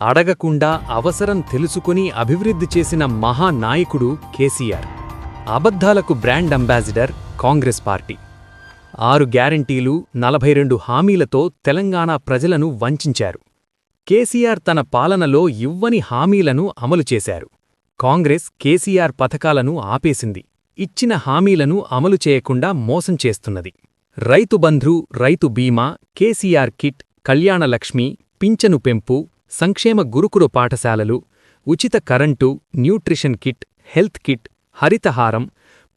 అడగకుండా అవసరం తెలుసుకుని అభివృద్ధి చేసిన మహానాయకుడు కేసీఆర్. అబద్ధాలకు బ్రాండ్ అంబాసిడర్ కాంగ్రెస్ పార్టీ. 6 గ్యారంటీలు 42 హామీలతో తెలంగాణ ప్రజలను వంచించారు. కేసీఆర్ తన పాలనలో ఇవ్వని హామీలను అమలు చేశారు. కాంగ్రెస్ కేసీఆర్ పథకాలను ఆపేసింది. ఇచ్చిన హామీలను అమలు చేయకుండా మోసం చేస్తున్నది. రైతు బంధు, రైతు బీమా, కేసీఆర్ కిట్, కళ్యాణలక్ష్మి, పింఛను పెంపు, సంక్షేమ గురుకుల పాఠశాలలు, ఉచిత current, nutrition kit, health kit, Harithaharam,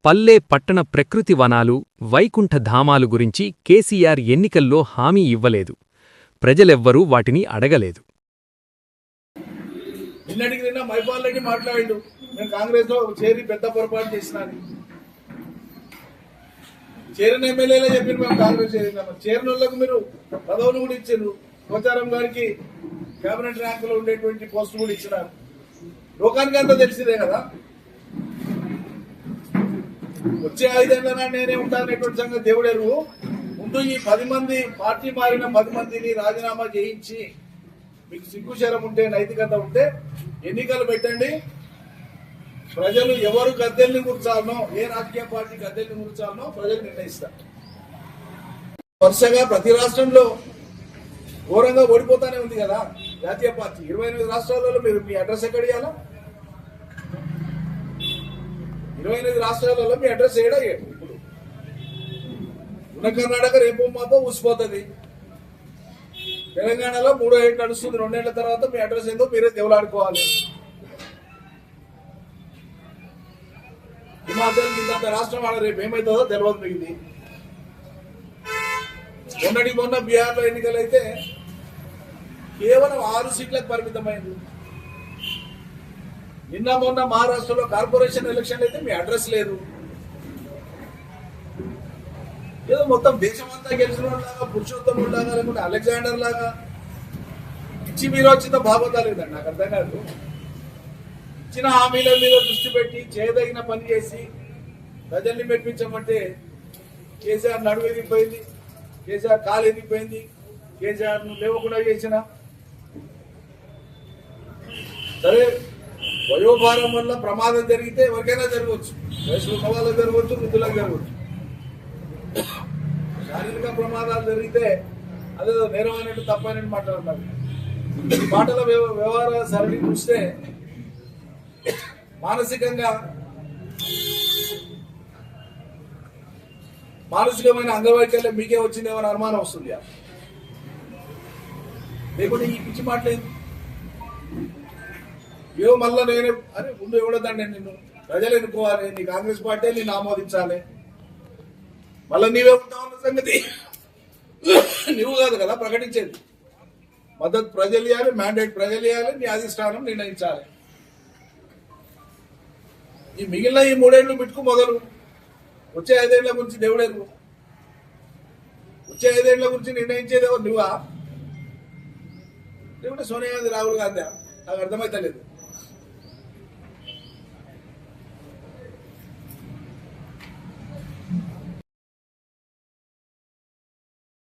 పల్లె పట్టణ ప్రకృతి వనాలు, వైకుంఠ ధామాలు గురించి కేసీఆర్ ఎన్నికల్లో హామీ ఇవ్వలేదు. ప్రజలెవ్వరూ వాటిని అడగలేదు. నిన్నటికి నిన్న మైపాల్ రెడ్డి మాట్లాడిండు, నేను కాంగ్రెస్ లో చేరి పెద్ద పొరపాటు చేసినాను. చేరిన ఎమ్మెల్యేలే చెప్పిన మేము కాంగ్రెస్ చేరినాము. చేరిన వాళ్ళకు మీరు పదవులు కూడా ఇచ్చారు. పోచారం గారికి కేబినెట్ ర్యాంకులో ఉండేటువంటి పోస్టు కూడా ఇచ్చినారు. లోకానికి అంతా తెలిసిందే కదా. వచ్చే 5 ఏళ్ళనా నేనే ఉంటాననేటువంటి సంగతి దేవుడెరు. ముందు ఈ 10 మంది పార్టీ మారిన 10 మందిని రాజీనామా చేయించి, మీకు సిగ్గుశరం ఉంటే, నైతికత ఉంటే ఎన్నికలు పెట్టండి. ప్రజలు ఎవరు గద్దెల్ని కూర్చాలనో, ఏ రాజకీయ పార్టీ గద్దెల్ని కూర్చాలనో ప్రజలు నిర్ణయిస్తారు. వరుసగా ప్రతి రాష్ట్రంలో ఘోరంగా ఓడిపోతానే ఉంది కదా జాతీయ పార్టీ. 28 రాష్ట్రాలలో మీరు మీ అడ్రస్ ఎక్కడ ఇవ్వాలా? 28 రాష్ట్రాలలో మీ అడ్రస్ ఏడా? ఇప్పుడు ఉన్న కర్ణాటక రేపు మాపో ఊసిపోతుంది. తెలంగాణలో 3 ఏళ్ళు నడుస్తుంది. 2 ఏళ్ల తర్వాత మీ అడ్రస్ ఏందో మీరే దేవులాడుకోవాలి. హిమాచల్ ఇంత రాష్ట్రం ఆడ రేపు ఏమవుతుందో తెలియదు. మిగిలింది మొన్న బీహార్లో ఎన్నికలైతే కేవలం 6 సీట్లకు పరిమితమైంది. మొన్న మహారాష్ట్రలో కార్పొరేషన్ ఎలక్షన్ అయితే మీ అడ్రస్ లేదు. ఏదో మొత్తం దేశమంతా గెలిచిన లాగా, పురుషోత్తముడు లాగా, లేకుంటే అలెగ్జాండర్ లాగా ఇచ్చి మీరు వచ్చిన బాగోతా లేదండి. నాకు అర్థం కాదు. ఇచ్చిన హామీల మీద దృష్టి పెట్టి చేయదగిన పని చేసి ప్రజల్ని మెప్పించమంటే కేసీఆర్ నడువు ఎదిగిపోయింది, కేసీఆర్ కాలు ఎదిగిపోయింది, కేసీఆర్ ను లేవకుండా చేసిన. సరే, వయోభారం వల్ల ప్రమాదం జరిగితే ఎవరికైనా జరగవచ్చు. వయసులో ఉన్న వాళ్ళకి జరగవచ్చు, వృద్ధులకు జరగవచ్చు. శారీరక ప్రమాదాలు జరిగితే అదేదో నేరమైనట్టు తప్పైనట్టు మాట్లాడుతున్నారు. ఈ మాటల వ్యవహార సరళి చూస్తే మానసికమైన అంగవైకల్యం మీకే వచ్చిందేమని అనుమానం వస్తుంది. లేకుంటే ఈ పిచ్చి మాటలేదు. ఏవో మళ్ళా నేనే అరే ముందు ఎవడదండి, నిన్ను ప్రజలు ఎన్నుకోవాలి, నీ కాంగ్రెస్ పార్టీ నిన్ను ఆమోదించాలి, మళ్ళీ నీవే ఉంటావన్న సంగతి నువ్వు కాదు కదా ప్రకటించేది. మద్దతు ప్రజలు ఇవ్వాలి, మ్యాండేట్ ప్రజలు ఇవ్వాలి, నీ అధిష్టానం నిర్ణయించాలి. ఈ మిగిలిన ఈ 3 ఏళ్ళు బిట్టుకు మొదలు. వచ్చే 5 ఏళ్ల గురించి దేవుడెరుగు. వచ్చే 5 ఏళ్ల గురించి నిర్ణయించేది ఎవరు? నువ్వా? లేకుంటే సోనియా గాంధీ, రాహుల్ గాంధీ? నాకు అర్థమైతలేదు.